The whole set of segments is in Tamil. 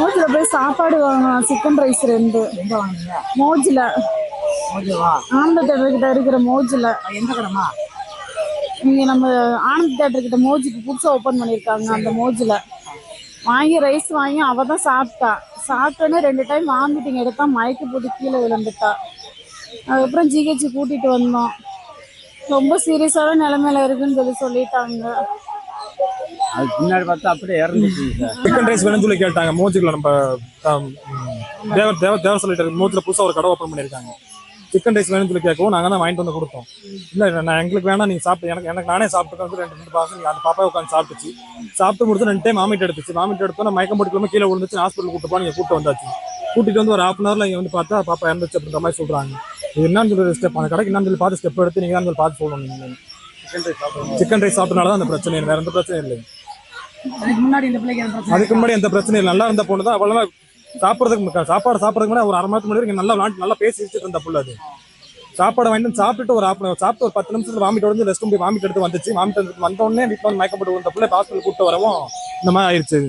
மோஜில போய் சாப்பாடு வாங்கலாம். சிக்கன் ரைஸ் 2 மோஜில ஆனந்த தேட்டர் கிட்ட இருக்கிற மோஜில. எந்த கடைமா? இங்க நம்ம ஆனந்த தேட்டர் கிட்ட மோஜிக்கு புதுசா ஓபன் பண்ணிருக்காங்க. அந்த மோஜில வாங்கி ரைஸ் வாங்கி அவ தான் சாப்பிட்டோன்னே 2 டைம் வாமிட்டிங் எடுத்தா, மயக்க போட்டு கீழே விழுந்துட்டா. அதுக்கப்புறம் ஜிஹெச் கூட்டிட்டு வந்தோம். ரொம்ப சீரியஸான நிலைமையில இருக்குன்னு சொல்லிட்டாங்க. அதுக்கு பின்னாடி பார்த்தா அப்படியே இறந்துச்சு சார். சிக்கன் ரைஸ் வேணும்னு சொல்லி கேட்டாங்க. மோஜில நம்ம தேவர் சொல்லிட்டு மோஜில புதுசாக ஒரு கடை ஓப்பன் பண்ணியிருக்காங்க. சிக்கன் ரைஸ் வேணும்னு சொல்லி கேட்கவும் நாங்கள் தான் வாங்கிட்டு வந்து கொடுத்தோம். இல்லை நான் எங்களுக்கு வேணாம், நீங்கள் சாப்பிட்டு எனக்கு நானே சாப்பிட்டு வந்து 2 பாசம் அந்த பாப்பா உட்காந்து சாப்பிட்டு முடிச்சு 2 டைம் வாமிட் எடுத்தோன்னா மயக்கம் போட்டுக்காம கீழே விழுந்துச்சு. ஹாஸ்பிட்டல் கூட்டு நீங்கள் கூப்பிட்டு வந்தாச்சு. கூட்டிட்டு வந்து ஒரு 1/2 hourல இங்கே வந்து பார்த்தா பாப்பா இறந்துச்சு அப்படின்ற மாதிரி சொல்கிறாங்க. இது என்னன்னு சொல்லி ஸ்டெப், அந்த கடைக்கு என்னன்னு சொல்லி பார்த்து ஸ்டெப் எடுத்து நீங்கள் தான் சொல்லி பார்த்து சொல்லணும். நீங்கள் சிக்கன் ரைஸ் சாப்பிட்டனால தான் அந்த பிரச்சனை, வேற எந்த பிரச்சனையும் இல்லை. அதுக்கு முன்னாடி எந்த பிரச்சனையும் இல்லை. நல்லா இருந்த பொண்ணு தான். அவ்வளோ சாப்பாடு சாப்பிட்றதுக்கு முன்னாடி ஒரு 1/2 மணி நேரத்துக்கு முன்னாடி நல்லா பேசி வச்சுட்டு இருந்த புள்ள. அது சாப்பாடு வாங்கிட்டு சாப்பிட்டு ஒரு 10 நிமிஷத்துல வாமிட் வந்து ரெஸ்ட் ரூம் போய் வாமிட் எடுத்து வந்துச்சு. வாமிட் எடுத்து வந்தோடனே வீட்டில் வந்து மயக்கப்பட்டு வந்த பிள்ளை ஹாஸ்பிட்டல் கூப்பிட்டு வரவும் இந்த மாதிரி ஆயிடுச்சு.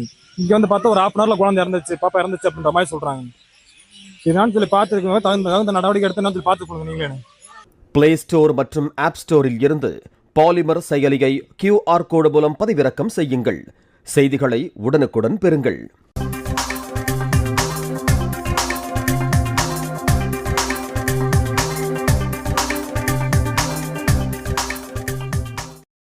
இங்கே வந்து பார்த்தா ஒரு 1/2 hourல குழந்தை இறந்துச்சு, பாப்பா இறந்துச்சு அப்படின்ற மாதிரி சொல்றாங்க. இதுதான் சொல்லி பார்த்துருக்கோங்க. தகுந்த நடவடிக்கை எடுத்து சொல்லி பார்த்து கொடுங்க நீங்களே. பிளே ஸ்டோர் மற்றும் ஆப் ஸ்டோரில் இருந்து பாலிமர் செயலியை QR கோடு மூலம் பதிவிறக்கம் செய்யுங்கள். செய்திகளை உடனுக்குடன் பெறுங்கள்.